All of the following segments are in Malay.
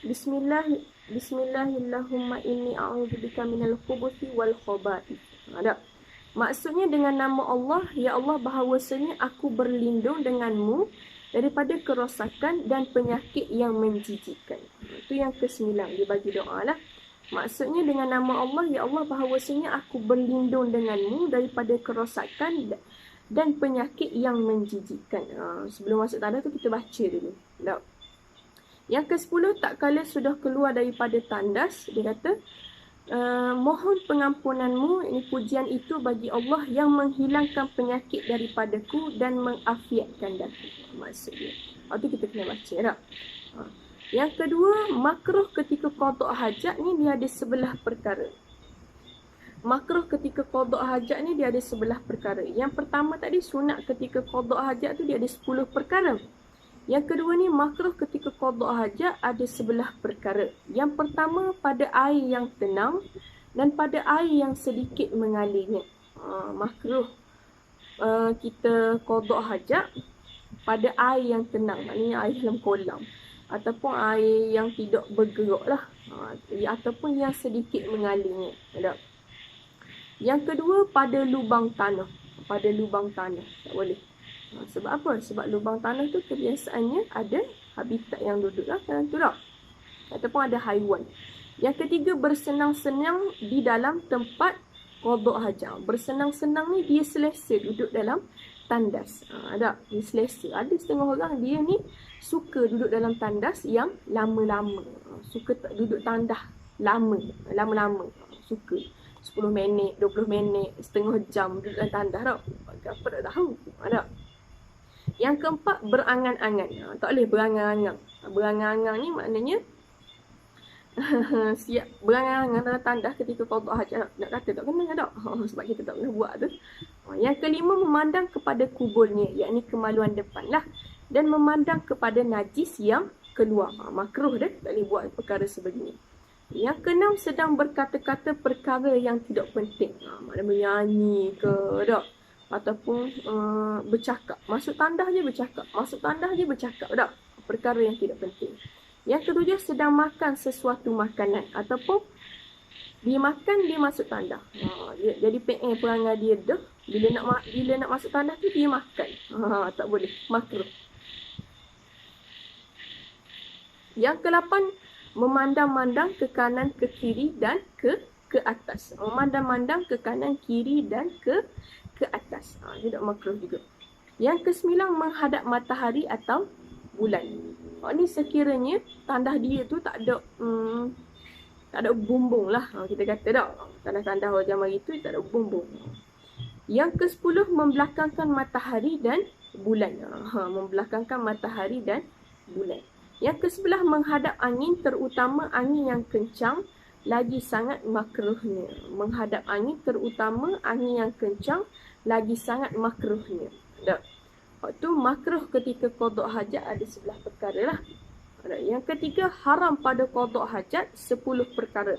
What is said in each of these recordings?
Bismillah, Bismillahirrahmanirrahim inni a'udzubika minal khubuthi wal khaba'ith. Ada. Maksudnya dengan nama Allah, ya Allah, bahawasanya aku berlindung denganmu daripada kerosakan dan penyakit yang menjijikkan. Itu yang ke-9 dia bagi doa lah. Maksudnya dengan nama Allah, ya Allah, bahawasanya aku berlindung denganmu daripada kerosakan dan penyakit yang menjijikkan. Sebelum masuk tanda tu kita baca dulu. Tak? Yang ke-10, tak kala sudah keluar daripada tandas, dia kata, mohon pengampunanmu, ini pujian itu bagi Allah yang menghilangkan penyakit daripadaku dan mengafiatkan daku. Maksudnya. Itu kita kena baca tak? Yang kedua, makruh ketika qada hajat ni dia ada 11 perkara. Makruh ketika qada hajat ni dia ada 11 perkara. Yang pertama tadi sunat ketika qada hajat tu dia ada 10 perkara. Yang kedua ni makruh ketika qada hajat ada 11 perkara. Yang pertama pada air yang tenang dan pada air yang sedikit mengalirnya. Makruh kita qada hajat pada air yang tenang, maknanya air dalam kolam ataupun air yang tidak bergerak lah, ataupun yang sedikit mengalirnya. Yang kedua pada lubang tanah. Pada lubang tanah tak boleh. Sebab apa? Sebab lubang tanah tu kebiasaannya ada habitat yang duduk lah dalam tu tak? Ataupun ada haiwan. Yang ketiga, bersenang-senang di dalam tempat qada hajat. Bersenang-senang ni dia selesa duduk dalam tandas. Ada dia selesa. Ada setengah orang dia ni suka duduk dalam tandas yang lama-lama. Suka duduk tandas lama-lama. Suka 10 minit, 20 minit, setengah jam duduk dalam tandas tau. Apa tak tahu. Ada. Yang keempat, berangan-angan. Tak boleh berangan-angan. Berangan-angan ni maknanya siap berangan-angan dalam tandas ketika qada hajat. Nak kata tak kena tak? Sebab kita tak pernah buat tu. Yang kelima, memandang kepada kuburnya, yakni kemaluan depan lah. Dan memandang kepada najis yang keluar. Makruh dah, tak boleh buat perkara sebegini. Yang keenam, sedang berkata-kata perkara yang tidak penting. Maknanya menyanyi ke tak? Ataupun bercakap. Masuk tandas je bercakap. Masuk tandas je bercakap tak? Perkara yang tidak penting. Yang ketujuh, sedang makan sesuatu makanan. Ataupun dia makan, dia masuk tandas. Jadi perangai dia dah. Bila nak masuk tandas tu, dia makan. Tak boleh. Makruh. Yang ke-8, memandang-mandang ke kanan, ke kiri dan ke atas. Memandang-mandang ke kanan, kiri dan ke atas. Tidak makruh juga. Yang ke-9, menghadap matahari atau bulan. Ni sekiranya tandas dia tu tak ada bumbung lah. Kita kata tak. Tandas-tandas orang zaman itu tak ada bumbung. Yang ke-10, membelakangkan matahari dan bulan. Membelakangkan matahari dan bulan. Yang ke-11, menghadap angin, terutama angin yang kencang, lagi sangat makruhnya. Menghadap angin, terutama angin yang kencang, lagi sangat makruhnya. Tak? Waktu makruh ketika qada hajat ada 11 perkara lah. Yang ketiga, haram pada qada hajat 10 perkara.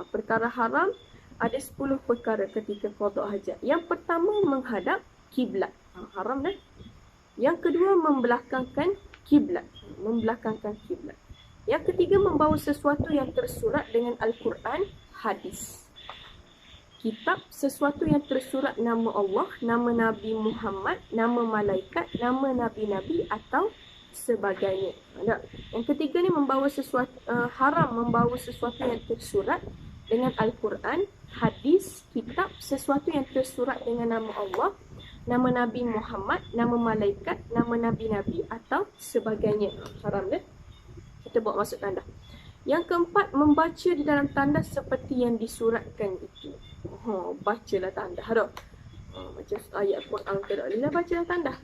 Perkara haram ada 10 perkara ketika qada hajat. Yang pertama, menghadap kiblat. Haram dah. Yang kedua, membelakangkan kiblat. Membelakangkan kiblat. Yang ketiga, membawa sesuatu yang tersurat dengan Al-Quran, hadis. Kitab, sesuatu yang tersurat nama Allah, nama Nabi Muhammad, nama malaikat, nama nabi-nabi atau sebagainya. Yang ketiga ni membawa sesuatu, haram membawa sesuatu yang tersurat dengan Al-Quran, hadis, kitab, sesuatu yang tersurat dengan nama Allah, nama Nabi Muhammad, nama malaikat, nama nabi-nabi atau sebagainya. Haram dah. Kita bawa masuk tandas. Yang keempat, membaca di dalam tandas seperti yang disuratkan itu. Bacalah tandas tak? Macam ayat Quran ke tak? Dia baca dalam tandas.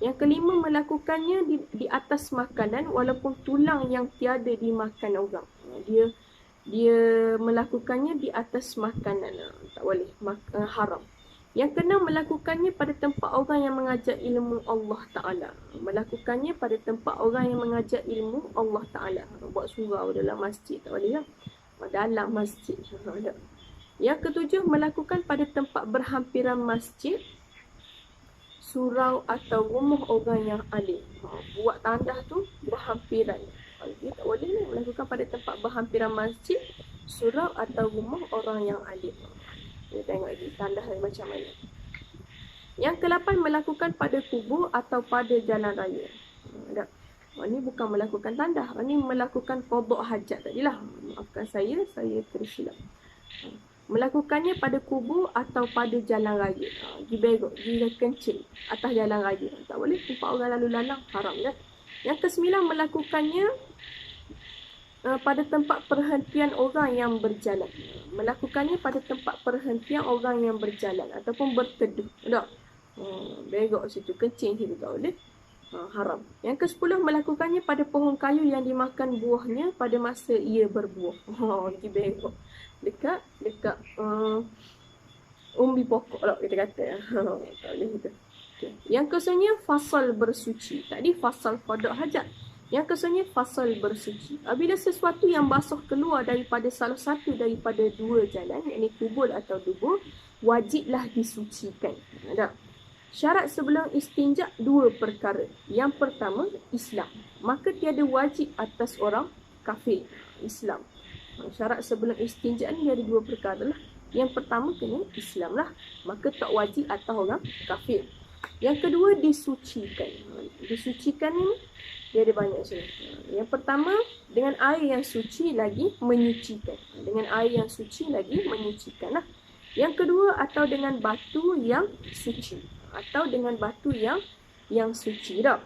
Yang kelima, melakukannya di atas makanan walaupun tulang yang tiada dimakan orang. Dia melakukannya di atas makanan. Tak boleh. Haram. Yang keenam, melakukannya pada tempat orang yang mengajar ilmu Allah Ta'ala. Melakukannya pada tempat orang yang mengajar ilmu Allah Ta'ala. Buat surau dalam masjid tak boleh lah. Dalam masjid. Yang ketujuh, melakukan pada tempat berhampiran masjid, surau atau rumah orang yang alim. Buat tandas tu berhampiran. Dia tak boleh ni melakukan pada tempat berhampiran masjid, surau atau rumah orang yang alim. Kita tengok lagi tanda macam mana. Yang ke-8, melakukan pada kubur atau pada jalan raya. Ini bukan melakukan tanda. Ini melakukan qada hajat tadilah. Maafkan saya tersilap. Melakukannya pada kubur atau pada jalan raya. Diberok, kencing atas jalan raya. Tak boleh, tempat orang lalu lalang, haram kan. Yang ke-9, melakukannya pada tempat perhentian orang yang berjalan. Melakukannya pada tempat perhentian orang yang berjalan ataupun berteduh. Tak? Berok situ, kencing situ, tak boleh. Haram. Yang ke-10, melakukannya pada pohon kayu yang dimakan buahnya pada masa ia berbuah. Diberok. Dekat umbi pokok lah kita kata. Tak boleh gitu. Okay. Yang ke-11, fasal bersuci. Tadi fasal qada hajat. Yang ke-11, fasal bersuci. Apabila sesuatu yang basuh keluar daripada salah satu daripada dua jalan, iaitu kubul atau dubur, wajiblah disucikan. Ada. Syarat sebelum istinja dua perkara. Yang pertama, Islam. Maka tiada wajib atas orang kafir. Islam. Syarat sebelum istinja ni ada dua perkara lah. Yang pertama kena Islam lah. Maka tak wajib atas orang kafir. Yang kedua, disucikan. Disucikan ni dia ada banyak sini. Yang pertama, dengan air yang suci lagi menyucikan. Dengan air yang suci lagi menyucikan lah. Yang kedua, atau dengan batu yang suci. Atau dengan batu yang suci tak?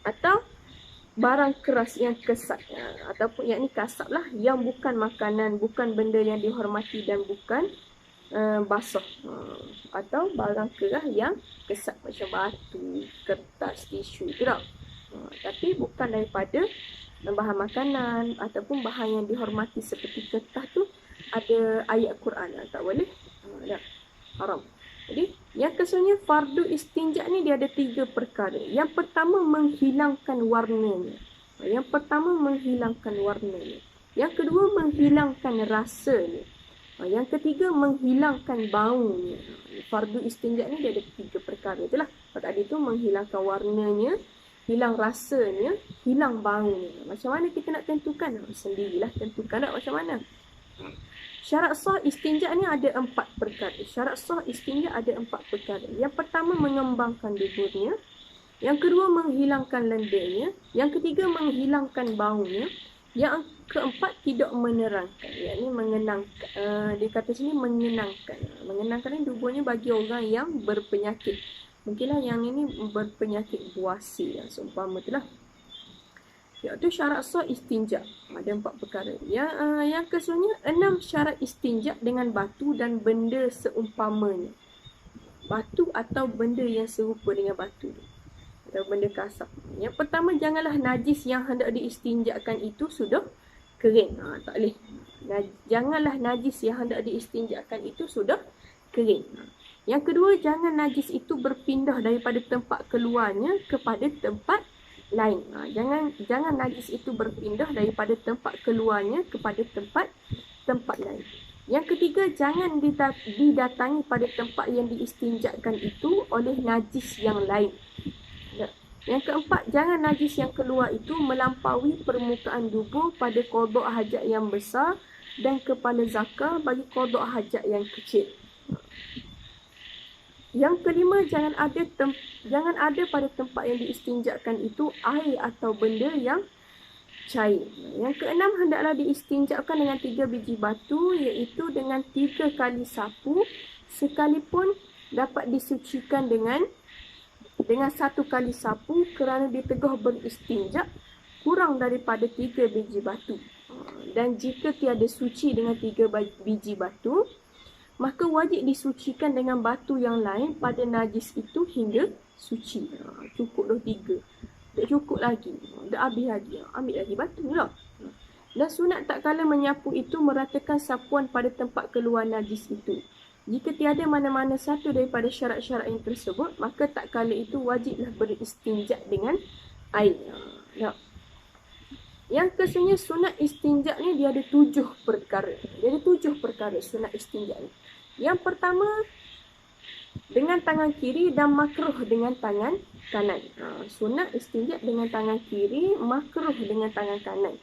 Atau barang keras yang kesat, ataupun yang ni kasab lah, yang bukan makanan, bukan benda yang dihormati dan bukan basah, atau barang keras yang kesat macam batu, kertas, tisu tu tak? Tapi bukan daripada bahan makanan ataupun bahan yang dihormati seperti kertas tu ada ayat Quran, tak boleh, haram. Jadi yang ke-9, fardu istinja ni dia ada 3 perkara. Yang pertama, menghilangkan warnanya. Yang kedua, menghilangkan rasanya. Yang ketiga, menghilangkan baunya. Fardu istinja ni dia ada 3 perkara itulah. Tadi tu menghilangkan warnanya, hilang rasanya, hilang baunya. Macam mana kita nak tentukan? Sendirilah tentukan tak macam mana. Syarat sah istinja ni ada 4 perkara. Yang pertama, mengembangkan duburnya. Yang kedua, menghilangkan lendirnya. Yang ketiga, menghilangkan baunya. Yang keempat, tidak menerangkan. Yakni mengenangkan. Dia kata sini menyenangkan. Menyenangkan ni duburnya bagi orang yang berpenyakit. Mungkinlah yang ini berpenyakit buasi. Seumpama itulah. Iaitu syarat sah istinja. Ada 4 perkara. Yang ke-9, 6 syarat istinja dengan batu dan benda seumpamanya. Batu atau benda yang serupa dengan batu. Atau benda kasar. Yang pertama, janganlah najis yang hendak diistinjakan itu sudah kering. Tak boleh. Janganlah najis yang hendak diistinjakan itu sudah kering. Yang kedua, jangan najis itu berpindah daripada tempat keluarnya kepada tempat lain. Jangan najis itu berpindah daripada tempat keluarnya kepada tempat lain. Yang ketiga, jangan didatangi pada tempat yang diistinjakan itu oleh najis yang lain. Yang keempat, jangan najis yang keluar itu melampaui permukaan dubur pada qada hajat yang besar dan kepala zakar bagi qada hajat yang kecil. Yang kelima, jangan ada pada tempat yang diistinjakan itu air atau benda yang cair. Yang keenam, hendaklah diistinjakan dengan 3 biji batu, iaitu dengan 3 kali sapu, sekalipun dapat disucikan dengan 1 kali sapu kerana ditegah beristinjak kurang daripada 3 biji batu. Dan jika tiada suci dengan 3 biji batu, maka wajib disucikan dengan batu yang lain pada najis itu hingga suci. Cukup dah 3. Tak cukup lagi. Dah habis lagi. Ambil lagi batu lah. Dan sunat tak kala menyapu itu meratakan sapuan pada tempat keluar najis itu. Jika tiada mana-mana satu daripada syarat-syarat yang tersebut, maka tak kala itu wajiblah beristinjak dengan air. Yang ke-9, sunat istinjak ni dia ada 7 perkara. Sunat istinjak ni. Yang pertama, dengan tangan kiri dan makruh dengan tangan kanan. Sunat istinja dengan tangan kiri, makruh dengan tangan kanan.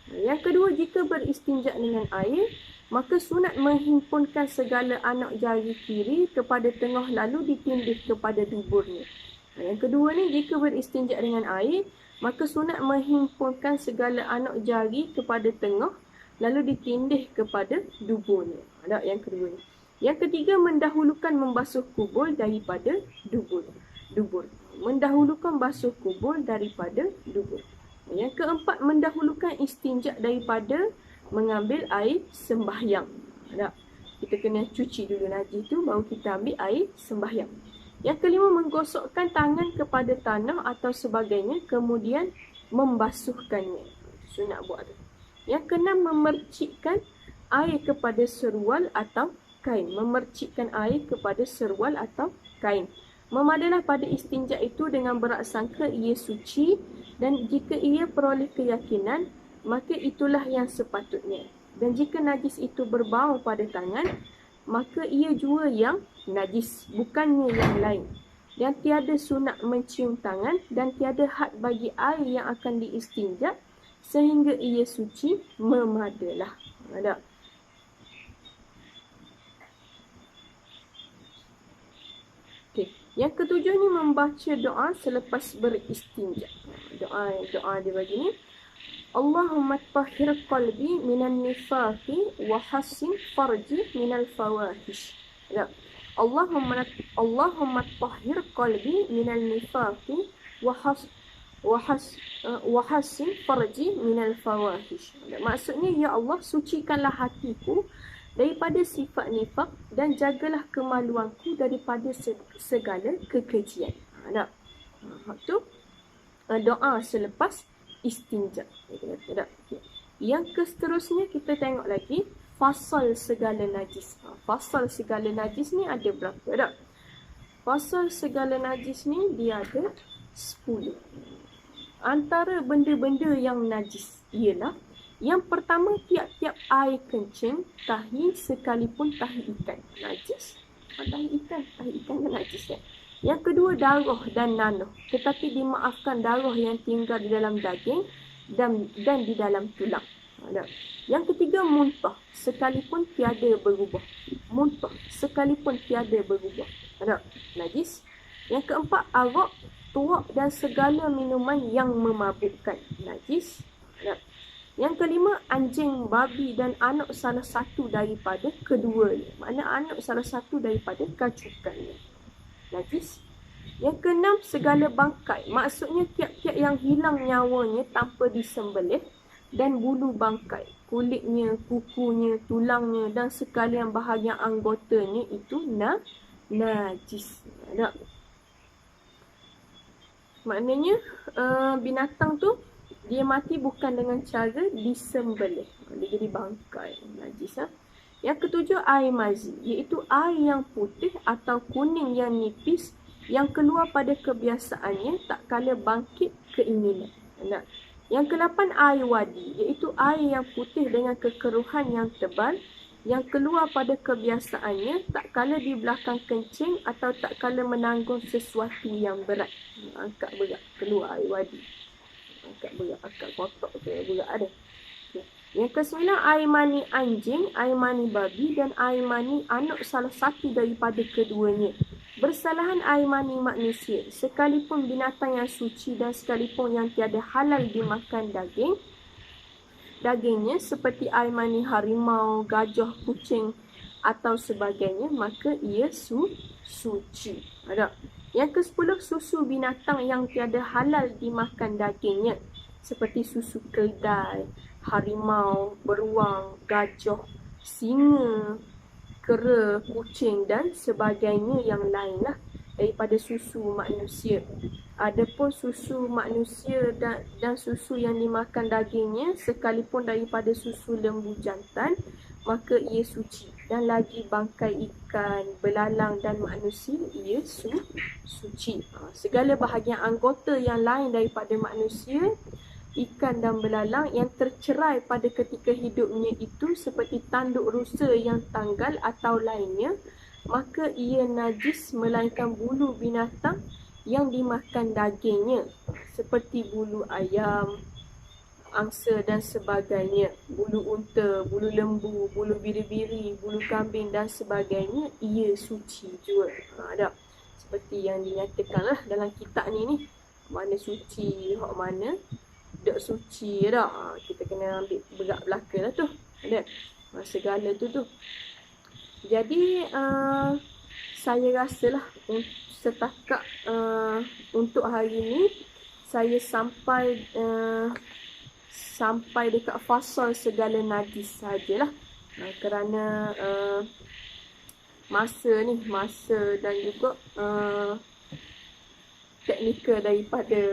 Yang kedua, jika beristinja dengan air, maka sunat menghimpunkan segala anak jari kiri kepada tengah lalu ditindih kepada duburnya. Yang kedua ni, jika beristinja dengan air, maka sunat menghimpunkan segala anak jari kepada tengah lalu ditindih kepada duburnya. Ada yang kedua ni. Yang ketiga, mendahulukan membasuh kubul daripada dubur. Mendahulukan basuh kubul daripada dubur. Yang keempat, mendahulukan istinja daripada mengambil air sembahyang. Ada. Kita kena cuci dulu najis tu, baru kita ambil air sembahyang. Yang kelima, menggosokkan tangan kepada tanah atau sebagainya, kemudian membasuhkannya. Sunat buat tu. Yang keenam, memercikkan air kepada serual atau kain. Memercikkan air kepada serual atau kain. Memadalah pada istinja itu dengan beraksangka ia suci, dan jika ia peroleh keyakinan, maka itulah yang sepatutnya. Dan jika najis itu berbau pada tangan, maka ia jua yang najis, bukannya yang lain. Dan tiada sunat mencium tangan, dan tiada had bagi air yang akan diistinja, sehingga ia suci, memadalah. Ada. Yang ketujuh ni, membaca doa selepas beristinja. Doa dia bagi ni. Allahumma tahhir qalbi minan nifaqi wa hassin farji minal fawahish. Allahumma tahhir qalbi minal nifaqi wa hassin farji minal fawahish. Maksudnya, ya Allah, sucikanlah hatiku daripada sifat nifak dan jagalah kemaluanku daripada segala kekejian. Tu doa selepas istinja. Yang seterusnya kita tengok lagi fasal segala najis. Fasal segala najis ni ada berapa? Tak? Fasal segala najis ni dia ada 10. Antara benda-benda yang najis ialah, yang pertama, tiap-tiap air kencing, tahi sekalipun tahi ikan. Najis. Tahi ikan kan najis kan? Yang kedua, darah dan nanah. Tetapi dimaafkan darah yang tinggal di dalam daging dan di dalam tulang. Yang ketiga, muntah sekalipun tiada berubah. Muntah sekalipun tiada berubah. Najis. Yang keempat, arak, tuak dan segala minuman yang memabukkan. Najis. Yang kelima, anjing, babi dan anak salah satu daripada keduanya. Makna anak salah satu daripada kacukannya. Najis. Yang keenam, segala bangkai. Maksudnya tiap-tiap yang hilang nyawanya tanpa disembelih, dan bulu bangkai, kulitnya, kukunya, tulangnya dan sekalian bahagian anggotanya itu najis. Maknanya binatang tu dia mati bukan dengan cara disembelih. Dia jadi bangkai. Najis. Yang ketujuh, air mazi. Iaitu air yang putih atau kuning yang nipis yang keluar pada kebiasaannya tak kala bangkit keinginan. Yang ke-8, air wadi. Iaitu air yang putih dengan kekeruhan yang tebal yang keluar pada kebiasaannya tak kala di belakang kencing atau tak kala menanggung sesuatu yang berat. Angkat berat, keluar air wadi. Angkat berat, angkat kotak tu berat ada. Yang ke-9, air mani anjing, air mani babi dan air mani anak salah satu daripada keduanya. Bersalahan air mani manusia, sekalipun binatang yang suci dan sekalipun yang tiada halal dimakan dagingnya, seperti air mani harimau, gajah, kucing atau sebagainya, maka ia suci. Yang ke-10, susu binatang yang tiada halal dimakan dagingnya, seperti susu keldai, harimau, beruang, gajah, singa, kera, kucing dan sebagainya yang lainlah daripada susu manusia. Adapun susu manusia dan susu yang dimakan dagingnya, sekalipun daripada susu lembu jantan, maka ia suci. Dan lagi bangkai ikan, belalang dan manusia, ia suci. Segala bahagian anggota yang lain daripada manusia, ikan dan belalang yang tercerai pada ketika hidupnya itu, seperti tanduk rusa yang tanggal atau lainnya, maka ia najis melainkan bulu binatang yang dimakan dagingnya, seperti bulu ayam, angsa dan sebagainya, bulu unta, bulu lembu, bulu biri-biri, bulu kambing dan sebagainya, ia suci juga. Ada seperti yang dinyatakanlah dalam kitab ni mana suci, hak mana tak suci dah. Kita kena ambil berat belaka lah tu. Ada segala tu. Jadi saya rasalah setakat untuk hari ni saya sampai dekat fasal segala najis sajalah. Kerana masa dan juga teknikal daripada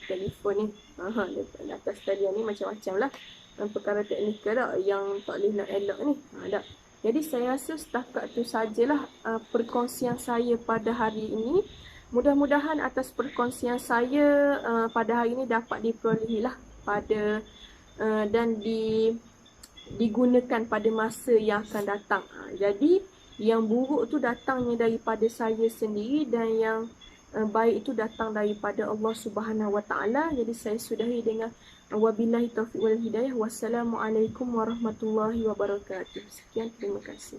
telefon ni. Daripada atas talian ni macam-macam lah perkara teknikal dah yang tak boleh nak elak ni. Jadi saya rasa setakat tu sajalah perkongsian saya pada hari ini. Mudah-mudahan atas perkongsian saya pada hari ini dapat diperolehi lah dan digunakan pada masa yang akan datang. Jadi yang buruk tu datangnya daripada saya sendiri dan yang baik itu datang daripada Allah Subhanahu Wa Taala. Jadi saya sudahi dengan wabillahi taufiq wal hidayah. Wassalamualaikum warahmatullahi wabarakatuh. Sekian, terima kasih.